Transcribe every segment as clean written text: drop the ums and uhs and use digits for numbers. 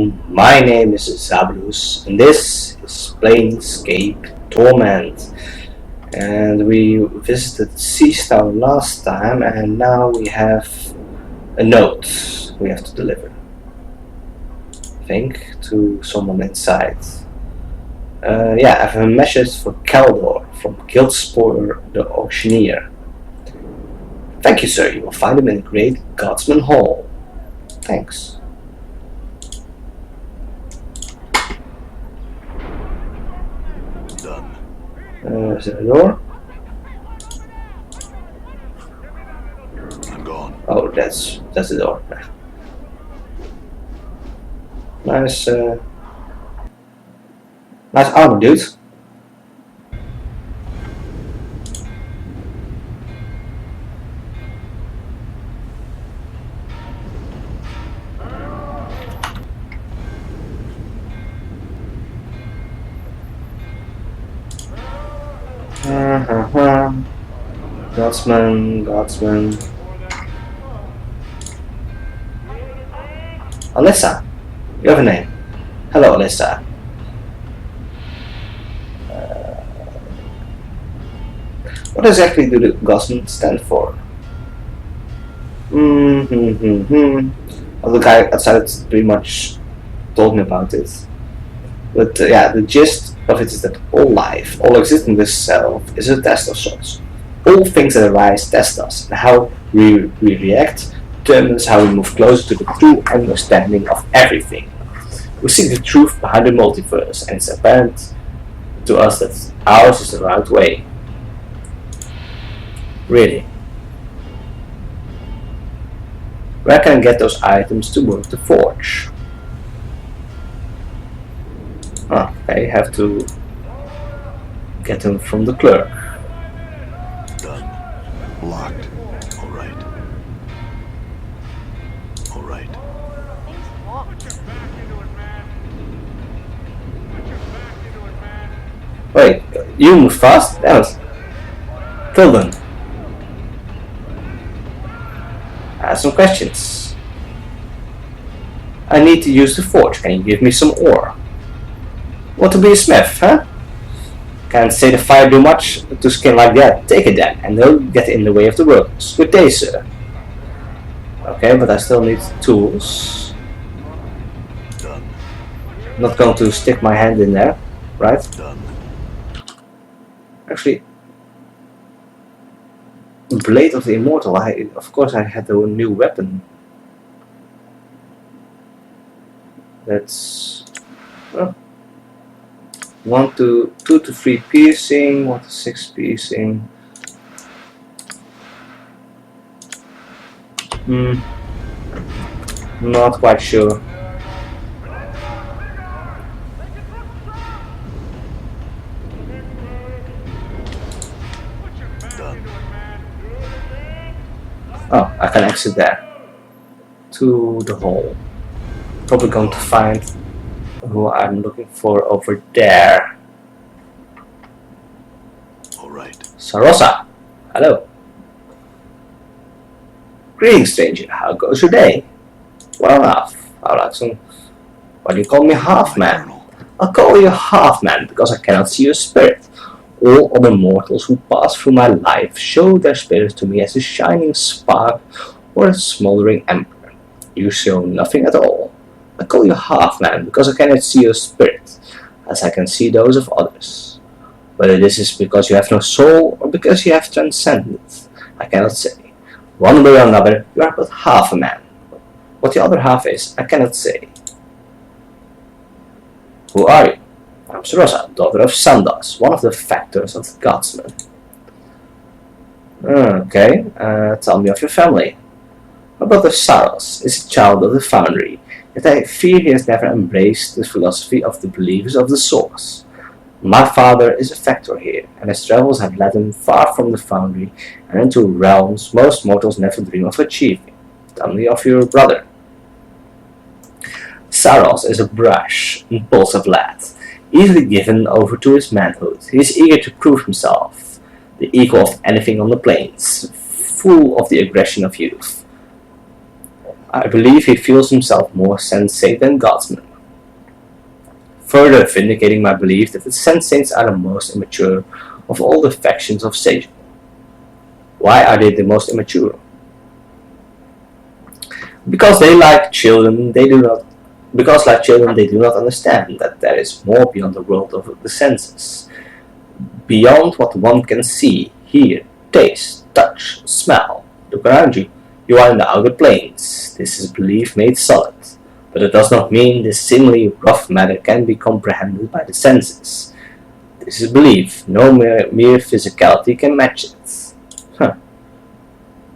everyone, my name is Zablus and this is Planescape Torment. And we visited Seastown last time and now we have a note we have to deliver. I think to someone inside. Yeah, I have a message for Kaldor from Guildsport the Auctioneer. Thank you, sir. You will find him in the Great Godsman Hall. Thanks. Done. Is there a door? I'm gone. Oh, that's the door. Nice, nice armor, dude. Godsman. Alyssa, you have a name. Hello, Alyssa. What exactly do the Godsman stand for? Well, the guy outside pretty much told me about it. But yeah, the gist of it is that all life, all existence itself, is a test of sorts. All things that arise test us, and how we react determines how we move closer to the true understanding of everything. We seek the truth behind the multiverse, and it's apparent to us that ours is the right way. Really. Where can I get those items to work the forge? I have to get them from the clerk. Done. Locked. All right. All right. Wait, you move fast? Damn it. Kill them. I have some questions. I need to use the forge. Can you give me some ore? Want to be a smith, huh? Can't say the fire do much to skin like that. Take it then, and don't get in the way of the workers. Good day, sir. Okay, but I still need tools. Done. Not going to stick my hand in there, right? Done. Actually, Blade of the Immortal. Of course, I had a new weapon. That's 2 to 3 piercing, 1 to 6 piercing. Not quite sure. Done. Oh, I can exit there to the hall. Probably going to find who I'm looking for over there. All right. Sarosa, hello. Greetings, stranger. How goes your day? Well enough. I like some. Why do you call me half-man? I'll call you half-man because I cannot see your spirit. All other mortals who pass through my life show their spirits to me as a shining spark or a smoldering ember. You show nothing at all. I call you half-man because I cannot see your spirit, as I can see those of others. Whether this is because you have no soul or because you have transcended, I cannot say. One way or another, you are but half a man. What the other half is, I cannot say. Who are you? I'm Sarosa, daughter of Sandas, one of the factors of the Godsman. Okay, tell me of your family. My brother Saros is a child of the Foundry, yet I fear he has never embraced the philosophy of the believers of the Source. My father is a factor here, and his travels have led him far from the Foundry and into realms most mortals never dream of achieving. Tell me of your brother. Saros is a brash, impulsive lad, easily given over to his manhood. He is eager to prove himself, the equal of anything on the plains, full of the aggression of youth. I believe he feels himself more sensate than Godsman. further vindicating my belief that the Sand Saints are the most immature of all the factions of Sage. Why are they the most immature? Because like children, they do not understand that there is more beyond the world of the senses, beyond what one can see, hear, taste, touch, smell. Look around you. You are in the outer planes. This is belief made solid, but it does not mean this seemingly rough matter can be comprehended by the senses. This is belief. No mere physicality can match it. Huh.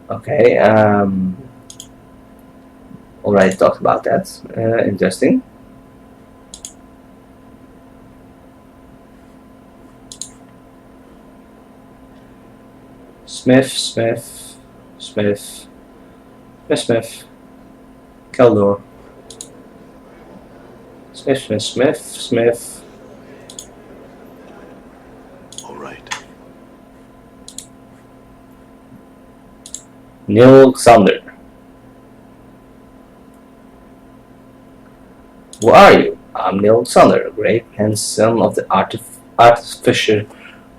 Okay, already talked about that. Interesting. Smith. Keldor. Smith. All right. Neil Xander. Who are you? I'm Neil Xander, great-grandson of the artificer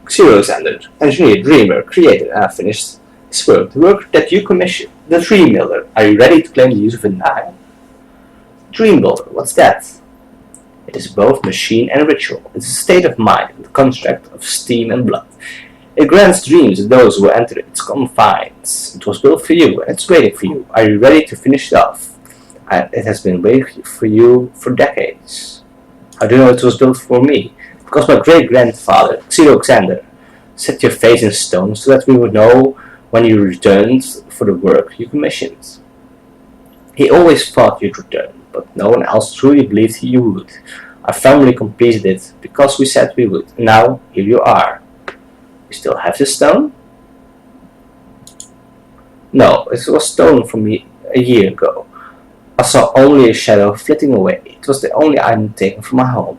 Xander, engineer, dreamer, creator, and I finished his work, the work that you commissioned, the Dream Builder. Are you ready to claim the use of it now? Dream Builder, what's that? It is both machine and ritual. It's a state of mind, the construct of steam and blood. It grants dreams to those who enter its confines. It was built for you, and it's waiting for you. Are you ready to finish it off? It has been waiting for you for decades. How do you know it was built for me? Because my great-grandfather, Xander, set your face in stone so that we would know when you returned for the work you commissioned. He always thought you'd return, but no one else truly believed you would. Our family completed it because we said we would. Now, here you are. You still have the stone? No, it was stolen from me a year ago. I saw only a shadow flitting away. It was the only item taken from my home.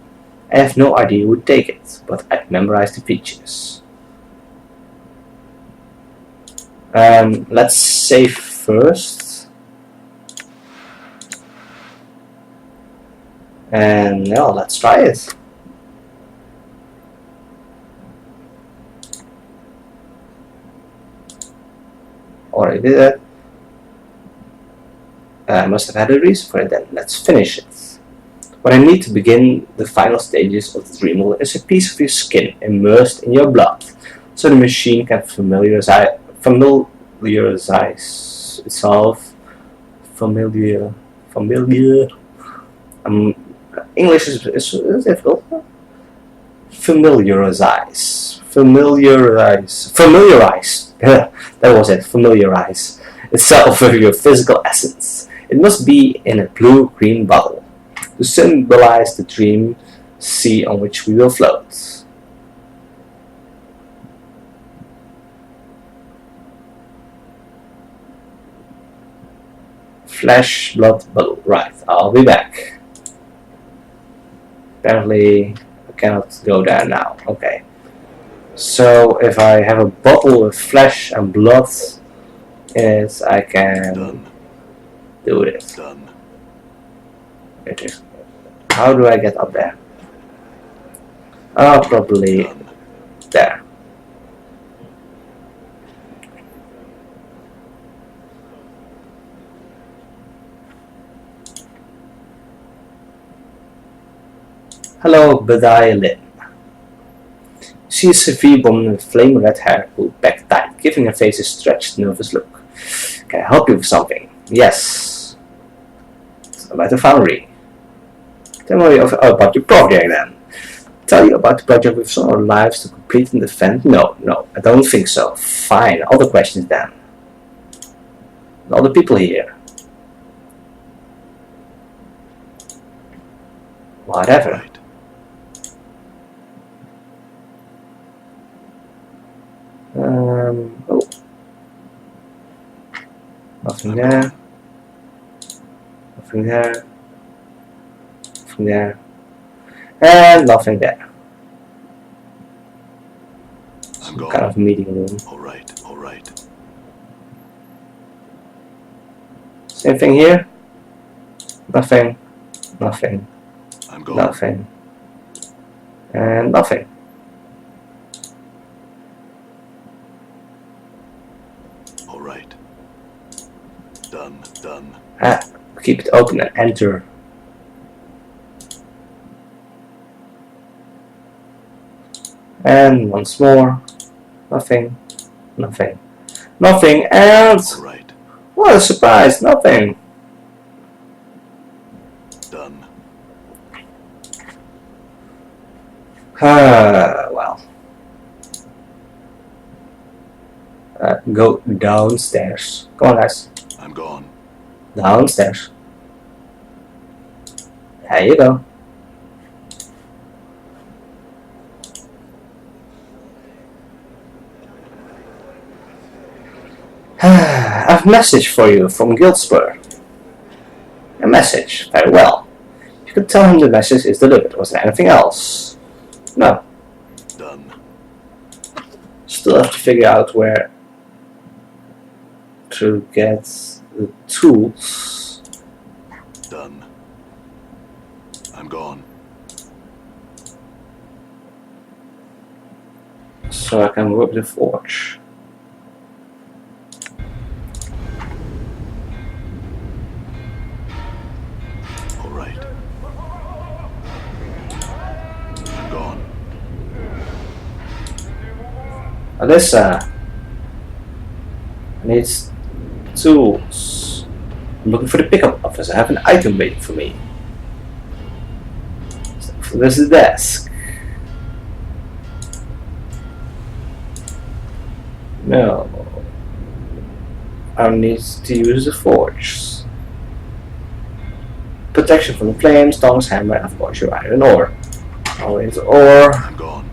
I have no idea who would take it, but I've memorized the features. Let's save first. And yeah, let's try it. Already did that. I must have had a reason for it then. Let's finish it. What I need to begin the final stages of the dream world is a piece of your skin immersed in your blood, so the machine can familiarize itself. Familiar. English is difficult. Familiarize. That was it. Familiarize itself with your physical essence. It must be in a blue-green bottle to symbolize the dream sea on which we will float. Flesh, blood, bottle. Right, I'll be back. Apparently, I cannot go there now. Okay. So, if I have a bottle with flesh and blood in it, I can do this. Done. It is. How do I get up there? Oh, probably there. Hello, Bedai Lin. She is a severe woman with flame red hair pulled back tight, giving her face a stretched, nervous look. Can I help you with something? Yes. About the foundry. Tell me about your project then. Tell you about the project with some of our lives to complete and defend? No, I don't think so. Fine, other questions then. All the people here. Whatever. Right. Oh. Nothing there. Nothing there. Nothing there. And nothing there. Some kind of meeting room. All right. Same thing here. Nothing. I'm going. Nothing. And nothing. All right. Done. Done. Keep it open and enter. And once more. Nothing. Nothing. Nothing. And All right. what a surprise! Nothing. Done. Well. Go downstairs. Come on, guys. I'm gone. Downstairs. There you go. I have a message for you from Guildspur. A message. Very well. You could tell him the message is delivered. Was there anything else? No. Done. Still have to figure out where to get the tools. Done. I'm gone. So I can work the forge. All right. I'm gone. Alyssa needs tools. I'm looking for the pickup office. I have an item waiting for me. So there's the desk. No. I need to use the forge. Protection from the flames, tongs, hammer, and of course your iron ore. Always ore. I'm gone.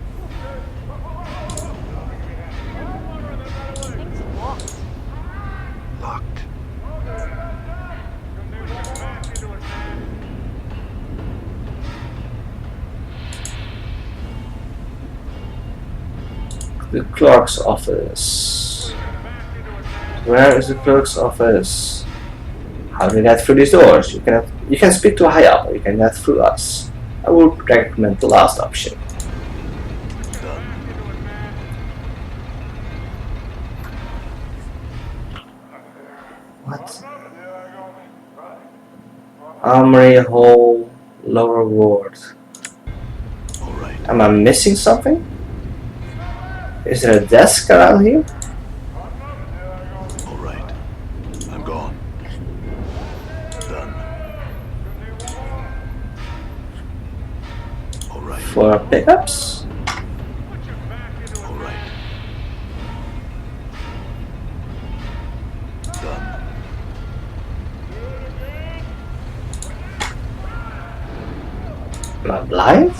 Locked. The clerk's office. Where is the clerk's office? How do you get through these doors? You can speak to a high up, or you can get through us. I would recommend the last option. Done. What? Armory hall, lower ward. All right. Am I missing something? Is there a desk around here? All right. I'm gone. Done. All right. For pickups? All right. Done. Am I blind?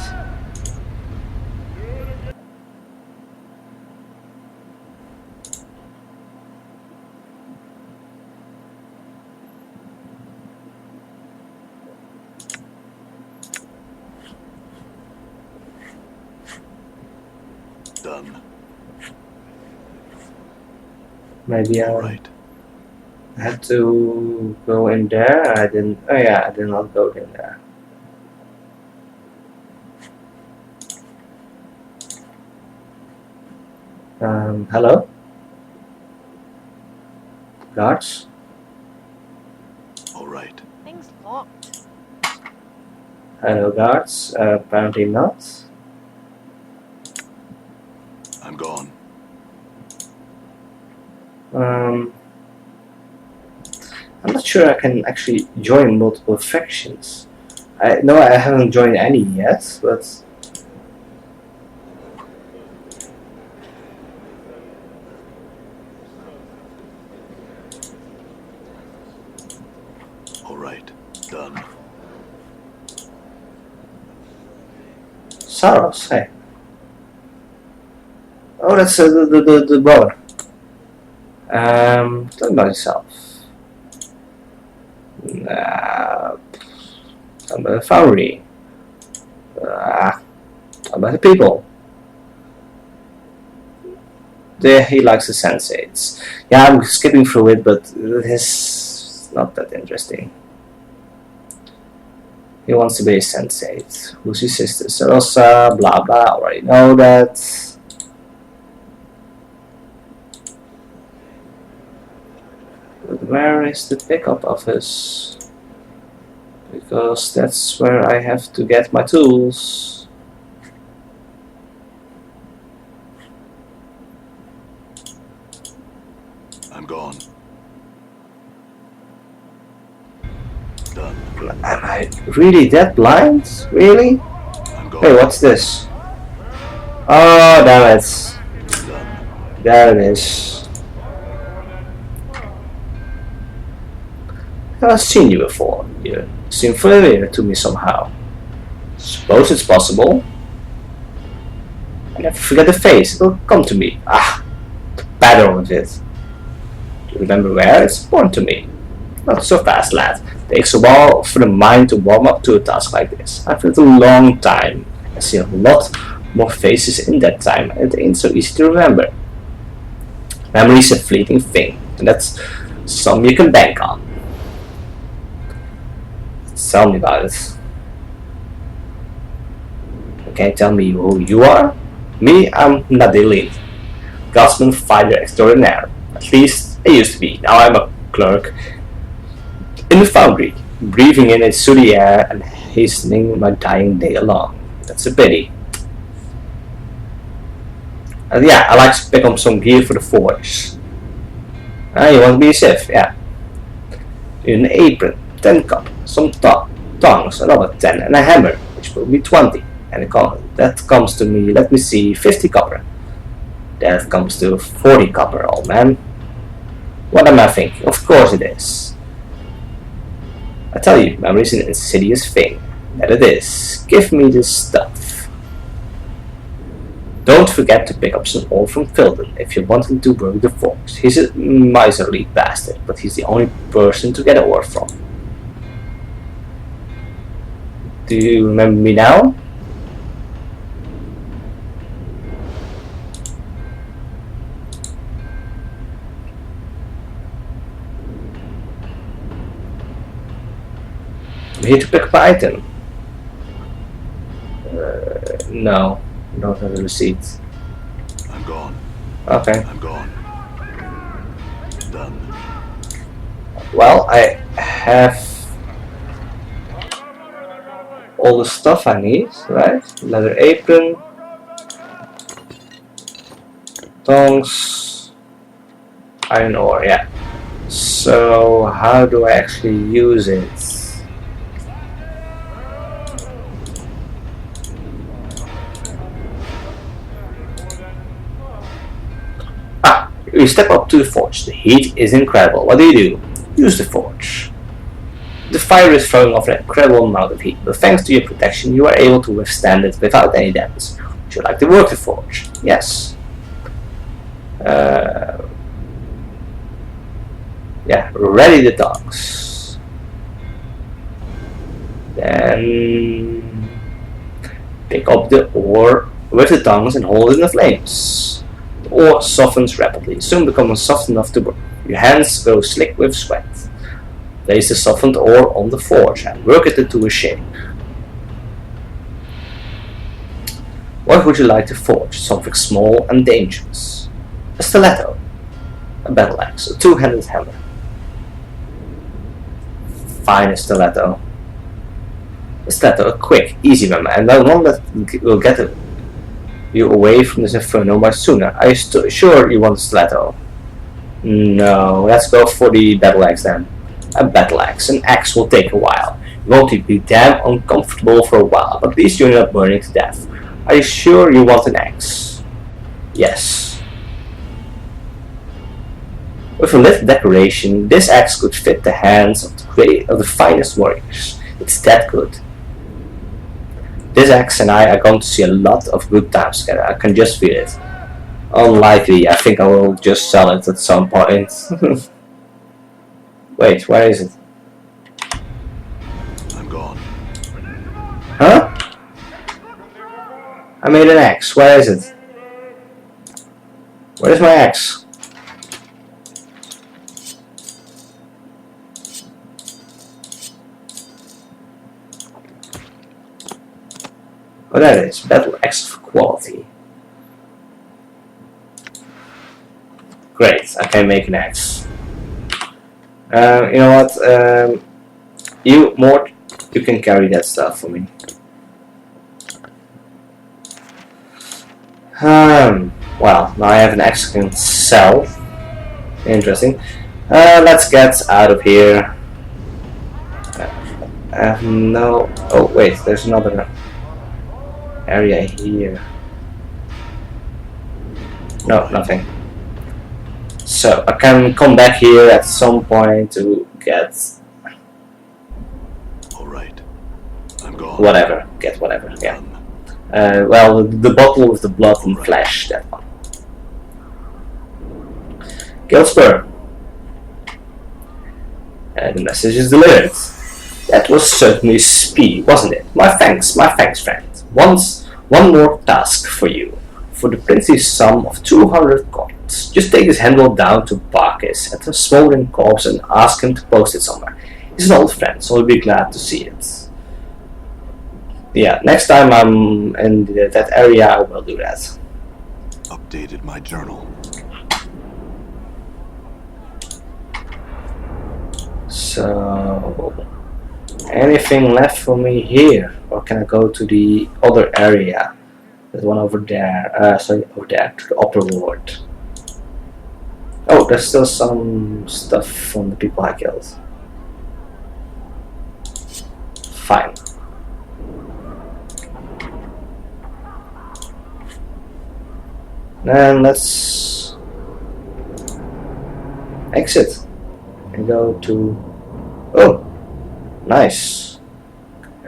Done. Maybe All I right. had to go in there. I didn't. Oh yeah, I did not go in there. Hello? Guards? All right. Thing's locked. Hello, guards. Apparently not. I'm gone. I'm not sure I can actually join multiple factions. I know I haven't joined any yet, but All right. Done. Saros, hey. Oh, that's the brother. Tell me about yourself. Tell me about the foundry. Tell me about the people. There, he likes the sensates. Yeah, I'm skipping through it, but it's not that interesting. He wants to be a sensate. Who's his sister? Sarosa, blah blah, I already know that. But where is the pickup office? Because that's where I have to get my tools. I'm gone. Done. Am I really that blind? Really? I'm Hey, gone. what's this? Oh, damn it. Done. There it is. I've seen you before. You seem familiar to me somehow. Suppose it's possible. I never forget the face. It'll come to me. Ah, the pattern of it. Do you remember where? It's important to me. Not so fast, lad. Takes a while for the mind to warm up to a task like this. I've lived a long time. I've seen a lot more faces in that time, and it ain't so easy to remember. Memory's a fleeting thing, and that's something you can bank on. Tell me about it. Okay, tell me who you are? Me, I'm Nadine, Guardsman Fighter Extraordinaire. At least I used to be. Now I'm a clerk in the foundry, breathing in its sooty air and hastening my dying day along. That's a pity. And yeah, I like to pick up some gear for the forge. You want to be a chef? Yeah. An apron, 10 cup, some tongs, another 10, and a hammer, which will be 20. And that comes to me, let me see, 50 copper. That comes to 40 copper, old man. What am I thinking? Of course it is. I tell you, memory's an insidious thing. That it is. Give me this stuff. Don't forget to pick up some ore from Filden if you want him to work the forge. He's a miserly bastard, but he's the only person to get ore from. Do you remember me now? I'm here to pick up an item. No, I don't have a receipt. I'm gone. Okay. I'm gone. Done. Well, I have all the stuff I need, right? Leather apron, tongs, iron ore, yeah. So how do I actually use it? Ah, you step up to the forge. The heat is incredible. What do? Use the forge. The fire is throwing off an incredible amount of heat, but thanks to your protection you are able to withstand it without any damage. Would you like to work the forge? Yes. Yeah, ready the tongs. Then pick up the ore with the tongs and hold it in the flames. The ore softens rapidly, soon becoming soft enough to work. Your hands go slick with sweat. Place the softened ore on the forge and work it into a shape. What would you like to forge? Something small and dangerous. A stiletto, a battle axe, a two-handed hammer. Fine, a stiletto. A stiletto, a quick, easy hammer, and the one that will get you away from this inferno much sooner. Are you sure you want a stiletto? No, let's go for the battle axe then. A battle axe. An axe will take a while. You won't be damn uncomfortable for a while, but at least you're not burning to death. Are you sure you want an axe? Yes. With a lit decoration, this axe could fit the hands of the finest warriors. It's that good. This axe and I are going to see a lot of good times together. I can just feel it. Unlikely, I think I will just sell it at some point. Wait, where is it? I'm gone. Huh? I made an axe. Where is it? Where's my axe? Oh, there it is. Battle Axe of Quality. Great, I can make an axe. You know what? You, Mort, you can carry that stuff for me. Well, now I have an axe I can sell. Interesting. Let's get out of here. No. Oh, wait, there's another area here. No, nothing. So I can come back here at some point to get Alright. I'm gone. whatever. Get whatever, yeah. Done. Well, the bottle with the blood and flesh, that one. Gilspur. The message is delivered. That was certainly speedy, wasn't it? My thanks, friend. One more task for you. For the princely sum of 200 coins. Just take this handle down to Barkis at the smoldering corpse and ask him to post it somewhere. He's an old friend, so he'll be glad to see it. Yeah, next time I'm in that area, I will do that. Updated my journal. So, anything left for me here, or can I go to the other area? There's one over there. Sorry, over there to the upper ward. Oh, there's still some stuff from the people I killed. Fine. Then let's exit and go to. Oh, nice.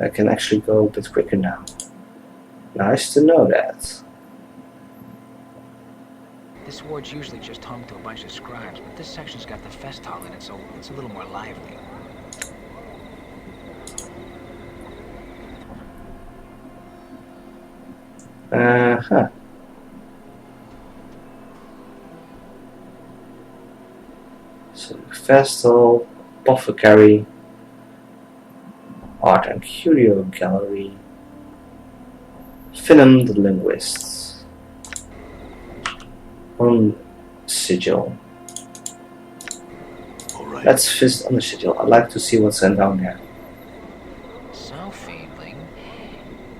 I can actually go a bit quicker now. Nice to know that. This ward's usually just home to a bunch of scribes, but this section's got the fest hall in it, so it's a little more lively. Huh. So, fest hall, apothecary, art and curio gallery, Finnan the linguist, on sigil. Alright. Let's visit on the sigil. I'd like to see what's down there. So, Fiendling,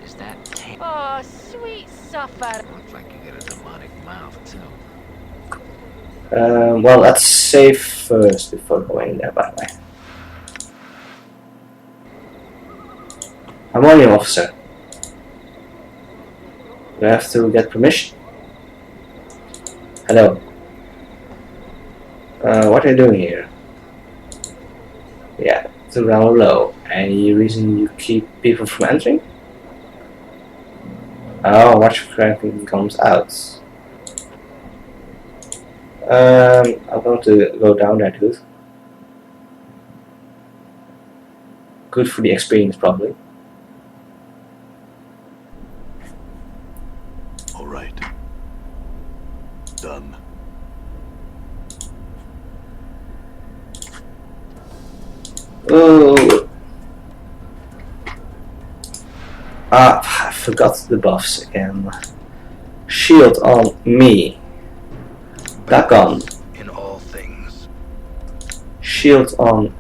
is that... Oh, sweet suffer. Looks like you got a demonic mouth, too. Well, let's save first before going there, by the way. Harmonium officer. Do I have to get permission? Hello. What are you doing here? Yeah, to ground low. Any reason you keep people from entering? Oh, watch if anything comes out. I'm going to go down there, dude. Good for the experience, probably. Alright. Done. Oh. I forgot the buffs again. Shield on me. Back on. In all things. Shield on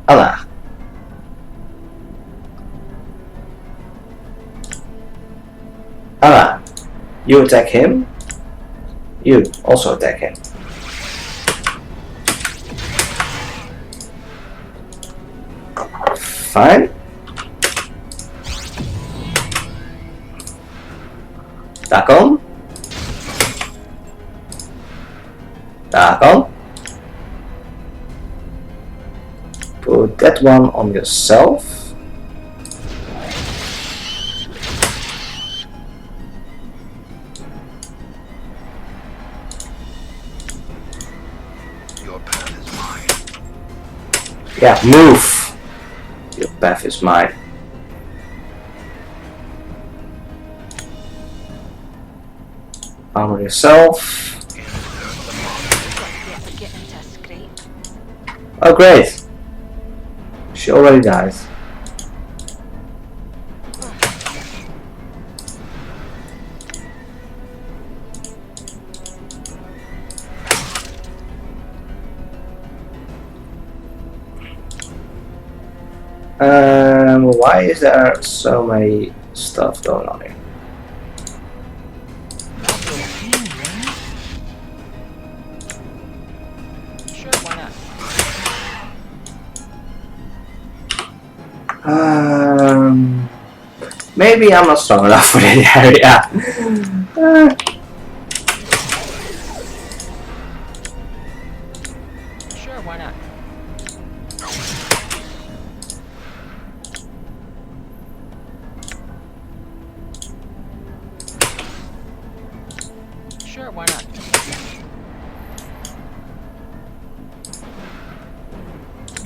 Anna. Anna, you attack him. You also attack him. Fine. Back on. Back on. Put that one on yourself. Your path is mine. Yeah, move. Your path is mine. Armor yourself. Get into a scrape. Oh great. She already died. Why is there so many stuff going on here? Sure, why not? Maybe I'm not strong enough for that area. Sure, why not? Sure, why not?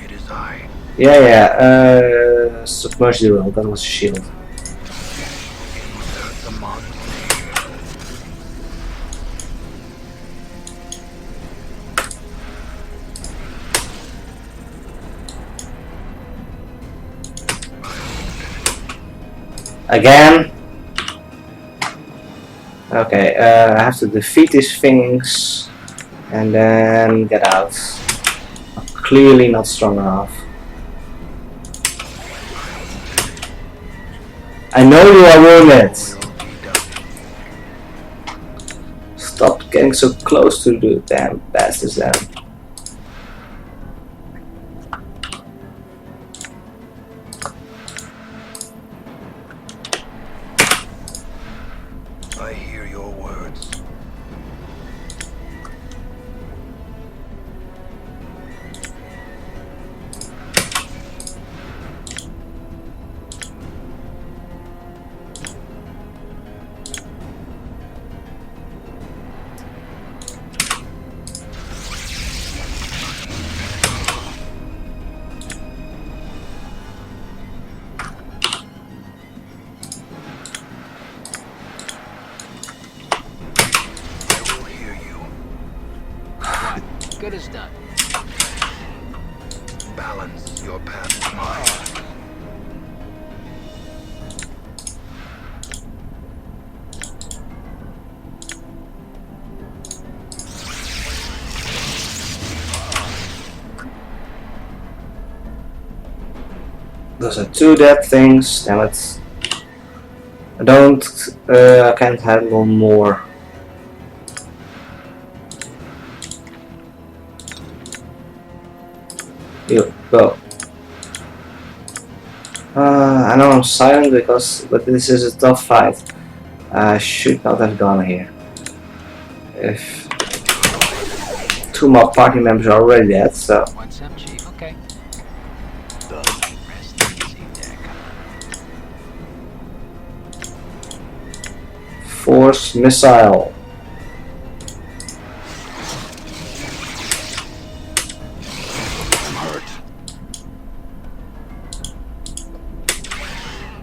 It is I. Yeah. Submerge the world. That was a shield. The monster. Again. Okay, I have to defeat these things and then get out. I'm clearly not strong enough. I know you are wounded. Stop getting so close to the damn bastards then. I hear your words. I will hear you. What? Good as done. Balance your path with mine. Those are two dead things, damn it. I can't handle more. You, go. I know I'm silent but this is a tough fight. I should not have gone here. If two more party members are already dead, so What's up, Chief? Okay. Done. Rest easy, Dick. force missile. I'm hurt.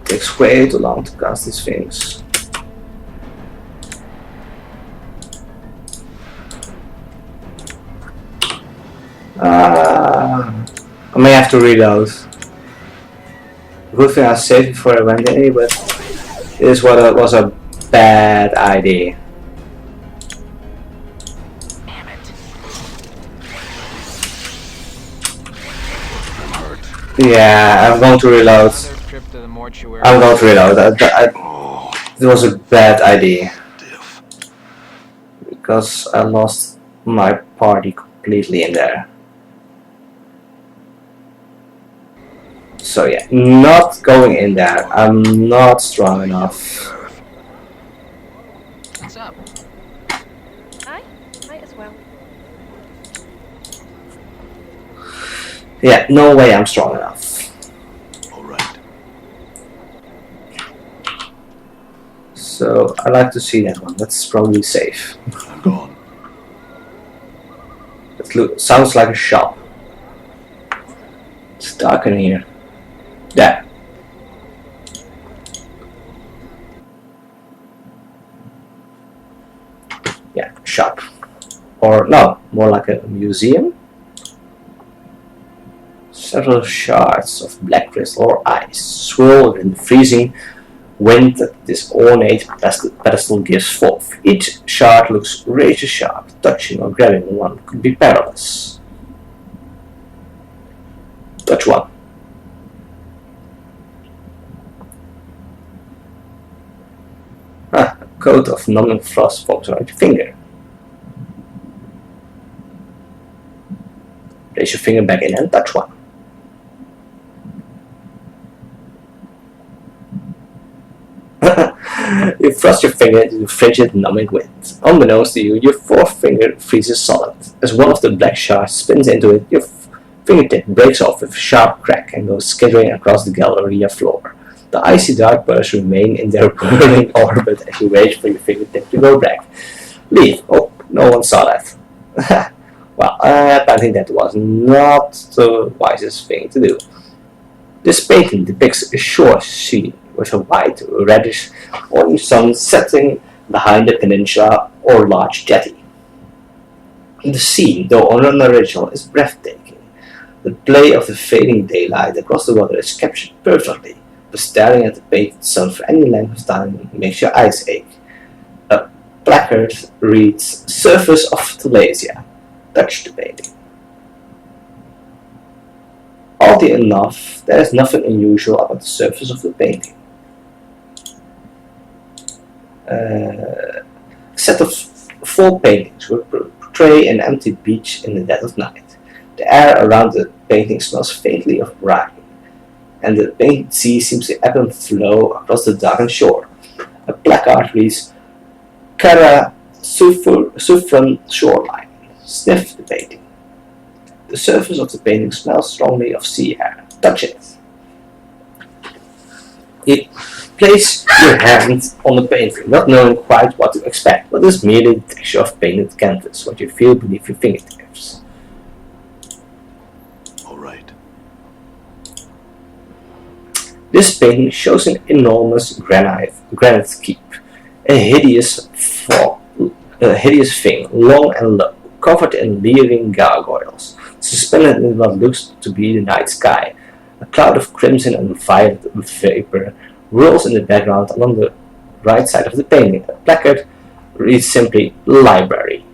Takes way too long to cast these things. I may have to reload. Good thing I saved before I went in, but this was a bad idea. Damn it. I'm hurt. Yeah, I'm going to reload. Another trip to the mortuary. I'm going to reload. Oh, It was a bad idea diff. because I lost my party completely in there. So yeah, not going in there. I'm not strong enough. What's up? Aye, might as well. Yeah, no way I'm strong enough. All right. So I like to see that one. That's probably safe. I'm gone. It sounds like a shop. It's dark in here. There. Yeah, shop. Or no, more like a museum. Several shards of black crystal or ice swirl in the freezing wind that this ornate pedestal gives forth. Each shard looks razor sharp. Touching or grabbing one could be perilous. Touch one. coat of numbing frost forms around your finger. Place your finger back in and touch one. You thrust your finger into the frigid, numbing wind. Unbeknownst to you, your fourth finger freezes solid. As one of the black shards spins into it, your fingertip breaks off with a sharp crack and goes skittering across the galleria floor. The icy dark bursts remain in their burning orbit as you wait for your fingertip to go black. Leave. Oh, no one saw that. Well, I think that was not the wisest thing to do. This painting depicts a shore scene with a white, reddish, orange sun setting behind the peninsula or large jetty. The scene, though unoriginal, is breathtaking. The play of the fading daylight across the water is captured perfectly, but staring at the painted sun for any length of time makes your eyes ache. A placard reads, "Surface of Telesia. Touch the painting." Oddly enough, there is nothing unusual about the surface of the painting. A set of 4 paintings will portray an empty beach in the dead of night. The air around the painting smells faintly of brine, and the painted sea seems to ebb and flow across the darkened shore. A placard reads, "Cara Sufran Shoreline. Sniff the painting." The surface of the painting smells strongly of sea air. Touch it. You place your hand on the painting, not knowing quite what to expect, but it's merely the texture of painted canvas, what you feel beneath your fingertips. All right. This painting shows an enormous granite keep, a hideous thing, long and low, covered in leering gargoyles, suspended in what looks to be the night sky. A cloud of crimson and violet vapor whirls in the background along the right side of the painting. A placard reads simply, "Library."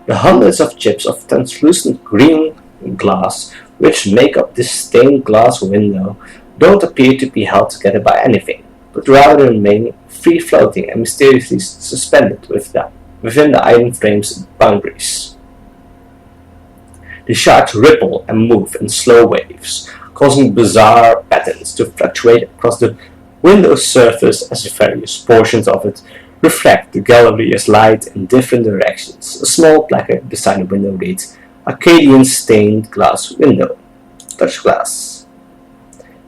The hundreds of chips of translucent green glass which make up this stained glass window don't appear to be held together by anything, but rather remain free-floating and mysteriously suspended within the iron frame's boundaries. The shards ripple and move in slow waves, causing bizarre patterns to fluctuate across the window's surface as the various portions of it reflect the galleria's light in different directions. A small placard beside the window reads, "Arcadian stained glass window. Touch glass."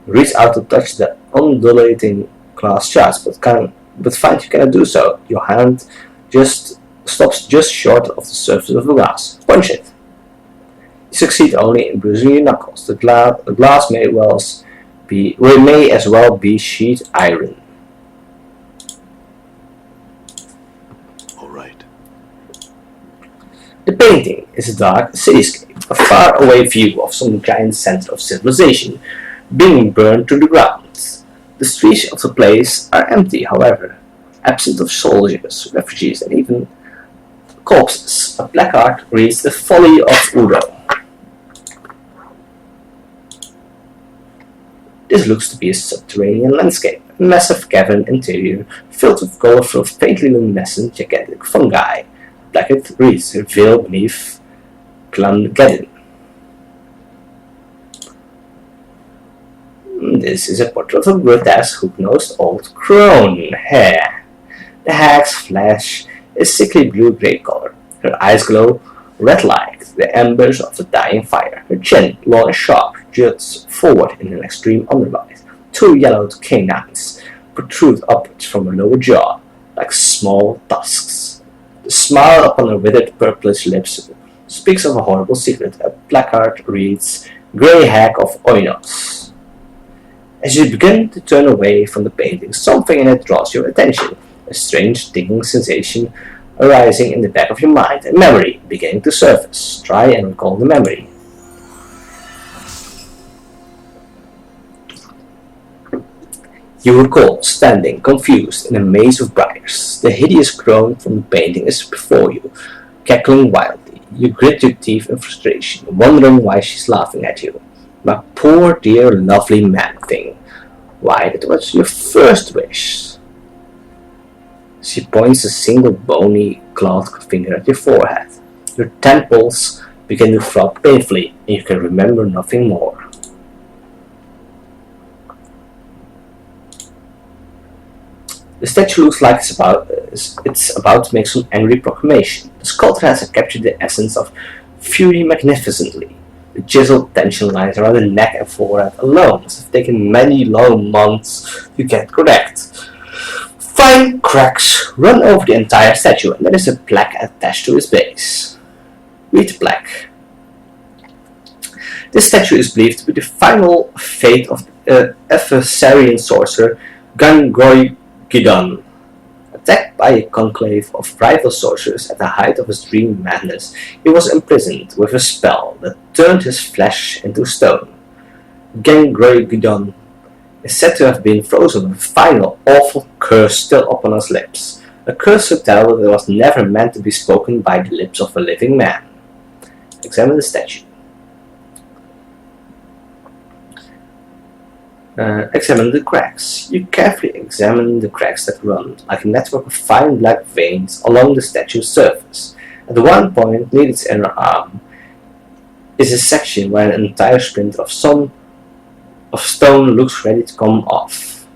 Reach out to touch the undulating glass shards, but find you cannot do so. Your hand stops just short of the surface of the glass. Punch it. You succeed only in bruising your knuckles. The glass may as well be sheet iron. All right. The painting is a dark cityscape, a far-away view of some giant center of civilization being burned to the ground. The streets of the place are empty, however, absent of soldiers, refugees, and even corpses. A placard reads, "The Folly of Udo." This looks to be a subterranean landscape, a massive cavern interior filled with colorful, faintly luminescent, gigantic fungi. A placard reads, "Veil beneath Clangeddon." This is a portrait of a grotesque, hook-nosed old crone. Hair. The hag's flesh is sickly blue-gray color. Her eyes glow red like the embers of a dying fire. Her chin, long and sharp, juts forward in an extreme underbite. 2 yellowed canines protrude upwards from her lower jaw, like small tusks. The smile upon her withered purplish lips speaks of a horrible secret. A placard reads, "Grey Hag of Oinos." As you begin to turn away from the painting, something in it draws your attention. A strange tingling sensation arising in the back of your mind, a memory beginning to surface. Try and recall the memory. You recall standing confused in a maze of briars. The hideous crone from the painting is before you, cackling wildly. You grit your teeth in frustration, wondering why she's laughing at you. "My poor dear lovely man-thing. Why, that was your first wish. She points a single bony, clawed finger at your forehead. Your temples begin to throb painfully, and you can remember nothing more. The statue looks like it's about to make some angry proclamation. The sculptor has captured the essence of fury magnificently. The chiseled tension lines around the neck and forehead alone must have taken many long months to get correct. Fine cracks run over the entire statue, and there is a plaque attached to its base. Read the plaque. This statue is believed to be the final fate of the Ephesarian sorcerer Gidon. Attacked by a conclave of rival sorcerers at the height of his dream madness, he was imprisoned with a spell that turned his flesh into stone. Gidon is said to have been frozen with a final awful curse still upon his lips, a curse so terrible that it was never meant to be spoken by the lips of a living man. Examine the statue. Examine the cracks. You carefully examine the cracks that run like a network of fine black veins along the statue's surface. At one point, near its inner arm, is a section where an entire splinter of stone looks ready to come off.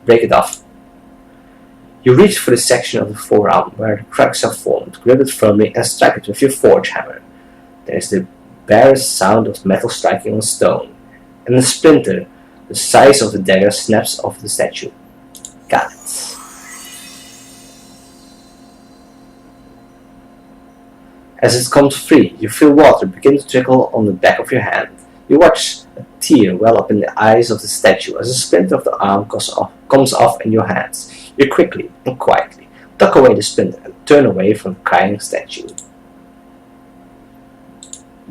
Break it off. You reach for the section of the forearm where the cracks are formed, grip it firmly, and strike it with your forge hammer. There is the barest sound of metal striking on stone, and a splinter, the size of the dagger, snaps off the statue. Got it. As it comes free, you feel water begin to trickle on the back of your hand. You watch a tear well up in the eyes of the statue as a splinter of the arm comes off in your hands. You quickly and quietly tuck away the splinter and turn away from the crying statue.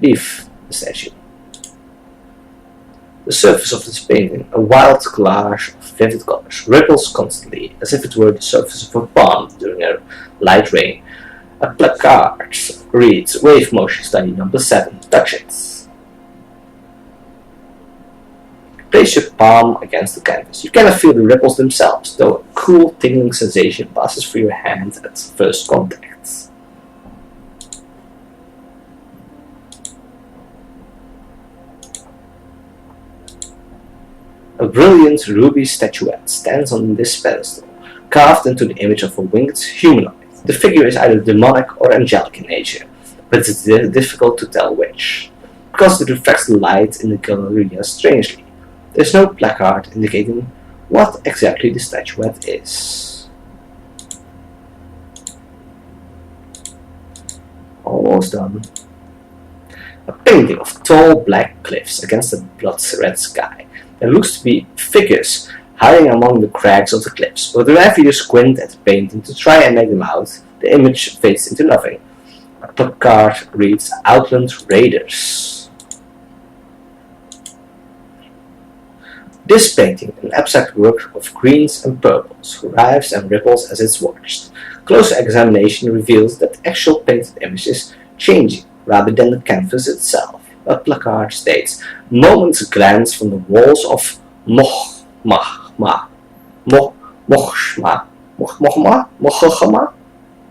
Leave the statue. The surface of this painting, a wild collage of vivid colors, ripples constantly as if it were the surface of a pond during a light rain. A placard reads Wave Motion Study Number 7. Touch it. Place your palm against the canvas. You cannot feel the ripples themselves, though a cool tingling sensation passes through your hand at first contact. A brilliant ruby statuette stands on this pedestal, carved into the image of a winged humanoid. The figure is either demonic or angelic in nature, but it is difficult to tell which, because it reflects the light in the galleria strangely. There is no placard indicating what exactly the statuette is. Almost done. A painting of tall black cliffs against a blood-red sky. There looks to be figures hiding among the cracks of the cliffs, but whenever you squint at the painting to try and make them out, the image fades into nothing. A placard reads Outland Raiders. This painting, an abstract work of greens and purples, writhes and ripples as it's watched. Closer examination reveals that the actual painted image is changing rather than the canvas itself. A placard states, "Moments glance from the walls of Mochma.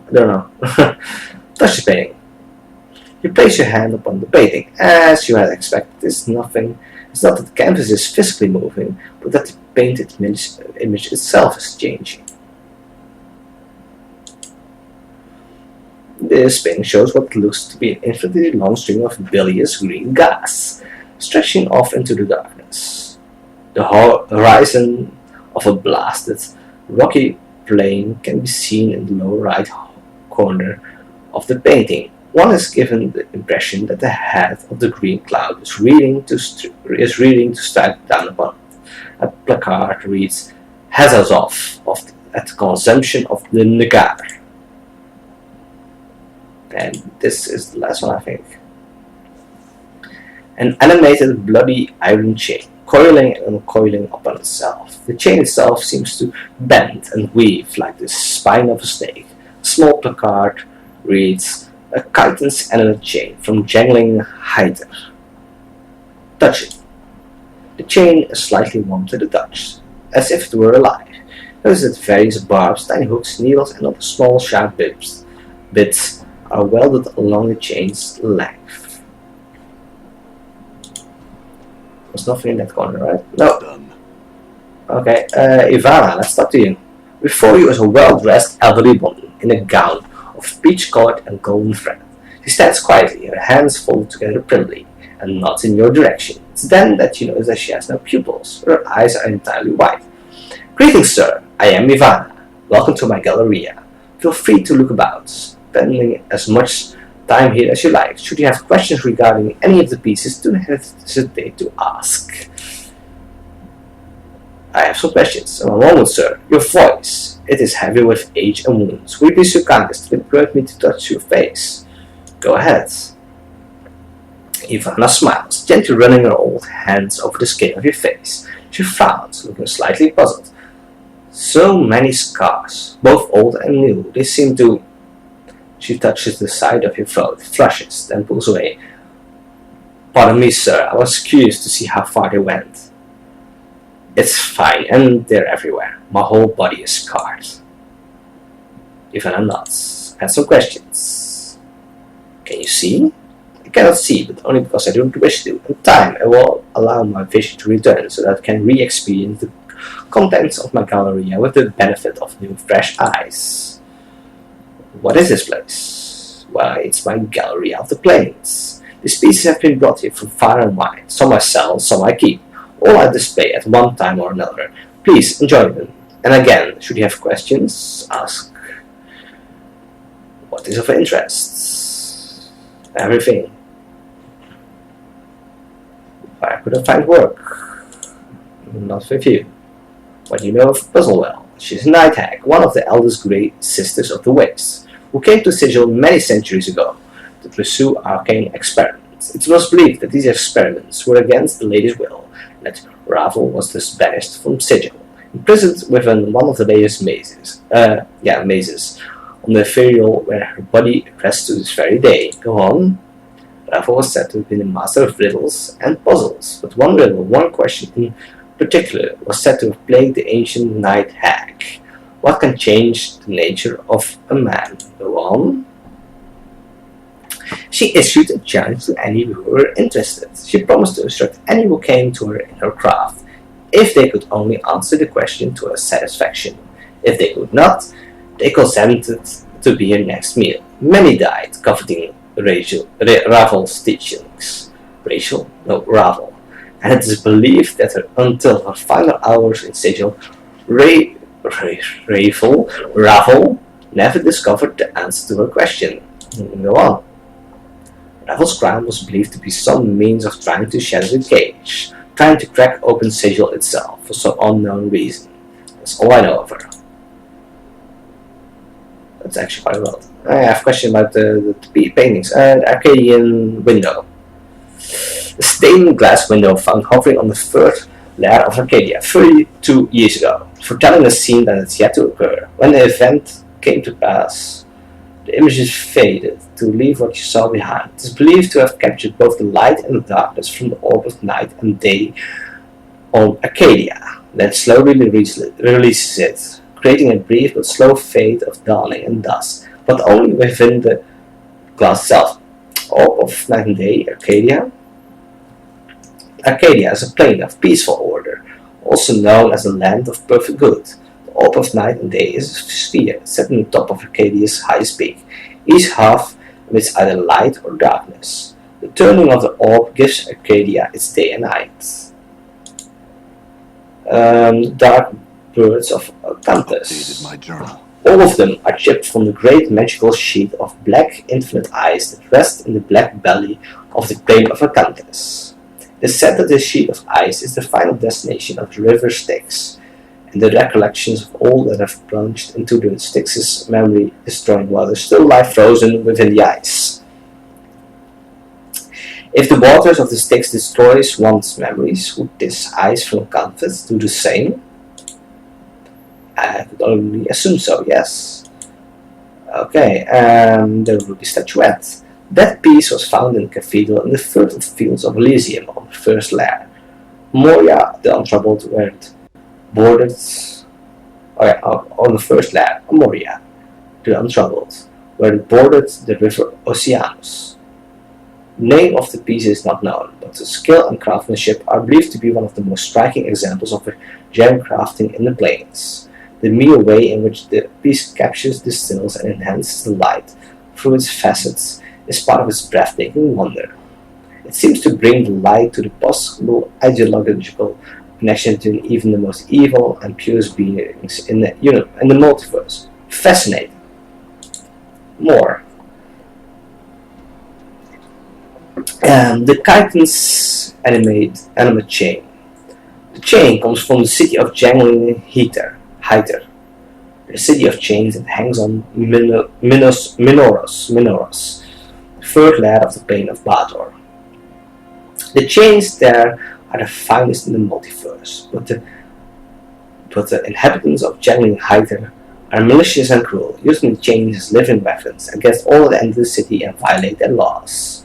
I don't know. Touch the painting. You place your hand upon the painting. As you had expected, it's not that the canvas is physically moving, but that the painted image itself is changing. This painting shows what looks to be an infinitely long string of bilious green gas, stretching off into the darkness. The horizon of a blasted, rocky plain can be seen in the lower right corner of the painting. One is given the impression that the head of the green cloud is reading to strike down upon it. A placard reads, "Heads us off at the consumption of the Nagar." And this is the last one, I think. An animated bloody iron chain, coiling and uncoiling upon itself. The chain itself seems to bend and weave like the spine of a snake. A small placard reads, "A chitinous animate chain from jangling Hyder." Touch it. The chain is slightly warm to the touch, as if it were alive. Notice that various barbs, tiny hooks, needles, and other small sharp bits are welded along the chain's length. There's nothing in that corner, right? No. Done. Okay, Ivana, let's talk to you. Before you is a well-dressed elderly woman in a gown of peach-colored and golden thread. She stands quietly, her hands folded together primly, and nods in your direction. It's then that you notice that she has no pupils. Her eyes are entirely white. Greetings, sir. I am Ivana. Welcome to my galleria. Feel free to look about, spending as much time here as you like. Should you have questions regarding any of the pieces, do not hesitate to ask. I have some questions. A moment, sir. Your voice. It is heavy with age and wounds. Will you be so kind as to permit me to touch your face? Go ahead. Ivana smiles, gently running her old hands over the skin of your face. She frowns, looking slightly puzzled. So many scars, both old and new. They seem to... She touches the side of your throat, flushes, then pulls away. Pardon me, sir. I was curious to see how far they went. It's fine, and they're everywhere. My whole body is scarred. Ivana nods. I have some questions. Can you see? I cannot see, but only because I don't wish to. In time, I will allow my vision to return so that I can re-experience the contents of my galleria with the benefit of new fresh eyes. What is this place? Well, it's my gallery of the planes. These pieces have been brought here from far and wide. Some I sell, some I keep. All I display at one time or another. Please enjoy them. And again, should you have questions, ask. What is of interest? Everything. Why couldn't find work? Not with you. What do you know of Puzzlewell? She's a night hag, one of the eldest great sisters of the Waste, who came to Sigil many centuries ago to pursue arcane experiments. It was believed that these experiments were against the lady's will, and that Ravel was thus banished from Sigil, imprisoned within one of the lady's mazes, on the ethereal where her body rests to this very day. Go on. Ravel was said to have been a master of riddles and puzzles, but one question in particular was said to have plagued the ancient night hag. What can change the nature of a man? Go on. She issued a challenge to any who were interested. She promised to instruct any who came to her in her craft, if they could only answer the question to her satisfaction. If they could not, they consented to be her next meal. Many died, coveting Ravel's teachings. Ravel. And it is believed that until her final hours in Sigil, Ravel never discovered the answer to her question. Go on. Ravel's crime was believed to be some means of trying to shatter the cage, trying to crack open Sigil itself for some unknown reason. That's all I know of her. That's actually quite a lot. I have a question about the paintings. The Arcadian window. The stained glass window found hovering on the third layer of Arcadia 32 years ago, foretelling a scene that is yet to occur. When the event came to pass, the images faded to leave what you saw behind. It is believed to have captured both the light and the darkness from the orb of night and day on Arcadia, then slowly releases it, creating a brief but slow fade of dawning and dusk, but only within the glass itself. Orb of night and day, Arcadia. Arcadia is a plane of peaceful order, also known as the land of perfect good. The orb of night and day is a sphere set on the top of Arcadia's highest peak. Each half emits either light or darkness. The turning of the orb gives Arcadia its day and night. Dark birds of Acanthus. My journal. All of them are chipped from the great magical sheet of black infinite eyes that rest in the black belly of the plane of Acanthus. It is said that this sheet of ice is the final destination of the river Styx, and the recollections of all that have plunged into the Styx's memory destroying water still lie frozen within the ice. If the waters of the Styx destroys one's memories, would this ice from Acanthus do the same? I could only assume so, yes. Okay, there will be statuette. That piece was found in the cathedral in the fertile fields of Elysium on the first layer. Moria, the Untroubled, where it bordered. Oh yeah, on the first lab, Moria, the Untroubled, where it bordered the river Oceanus. The name of the piece is not known, but the skill and craftsmanship are believed to be one of the most striking examples of gem crafting in the plains. The mere way in which the piece captures, distills, and enhances the light through its facets is part of its breathtaking wonder. It seems to bring the light to the possible ideological connection between even the most evil and purest beings in the multiverse. Fascinating. More. The Chitin's animate chain. The chain comes from the city of Jangling Hyter, the city of chains that hangs on Minoros, the third layer of the plane of Bator. The chains there are the finest in the multiverse, but the inhabitants of Jangling Hyter are malicious and cruel, using the chains as living weapons against all that enter the city and violate their laws.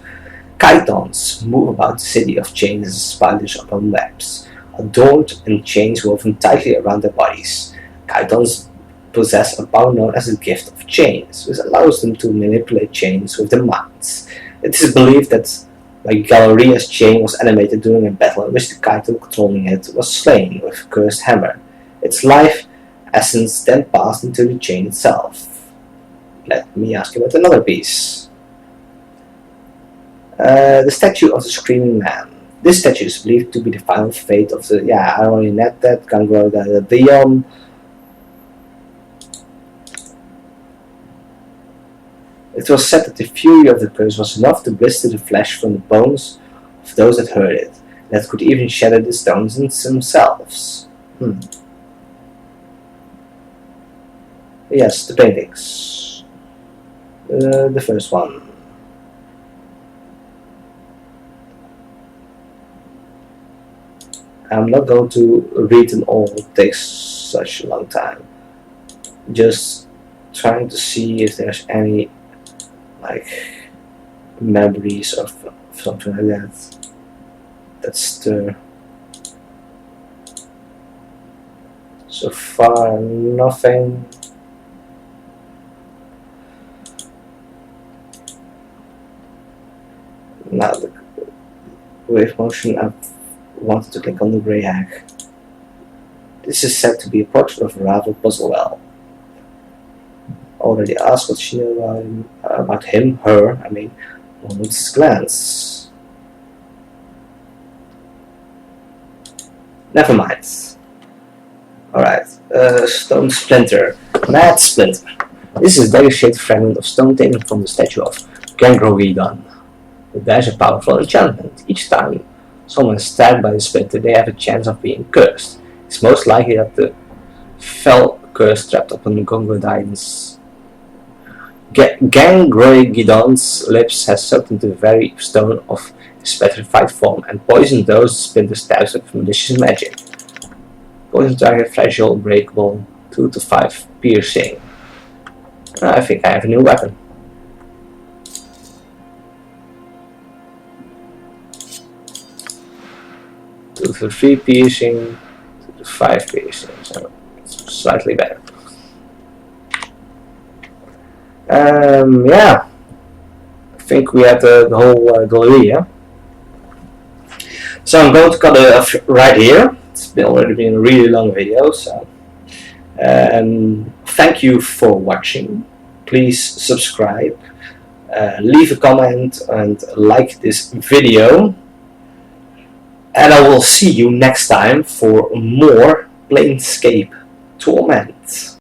Chitons move about the city of chains as spiders upon webs, adorned in chains woven tightly around their bodies. Chitons possess a power known as the gift of chains, which allows them to manipulate chains with their minds. It is believed that Galleria's chain was animated during a battle in which the Chiton controlling it was slain with a cursed hammer. Its life essence then passed into the chain itself. Let me ask you about another piece. The statue of the Screaming Man. This statue is believed to be the final fate of the, I already read that, can't grow that, Dion. It was said that the fury of the curse was enough to blister the flesh from the bones of those that heard it, and that could even shatter the stones in themselves. Yes, the paintings. The first one. I'm not going to read them all, it takes such a long time. Just trying to see if there's any memories of something like that stir. So far, nothing. Now the wave motion, I wanted to click on the grey hack. This is said to be a portrait of Ravel Puzzlewell. Already asked what she knew about him, her, one would glance. Never mind. Alright, Stone Splinter. Mad Splinter. This is a dagger-shaped fragment of stone taken from the statue of Gangrogedon. It bears a powerful enchantment. Each time someone is stabbed by the splinter, they have a chance of being cursed. It's most likely that the fell curse trapped upon the Gangrogedon's Gangrogedon's lips has soaked into the very stone of his petrified form and poisoned those splinter stabs with malicious magic. Poison target fragile, breakable, 2 to 5 piercing. I think I have a new weapon. Two to 3 piercing, 2 to 5 piercing, so it's slightly better. I think we had the whole galleria. So I'm going to cut it right here. It's already been a really long video, so thank you for watching. Please subscribe, leave a comment and like this video, and I will see you next time for more Planescape Torment.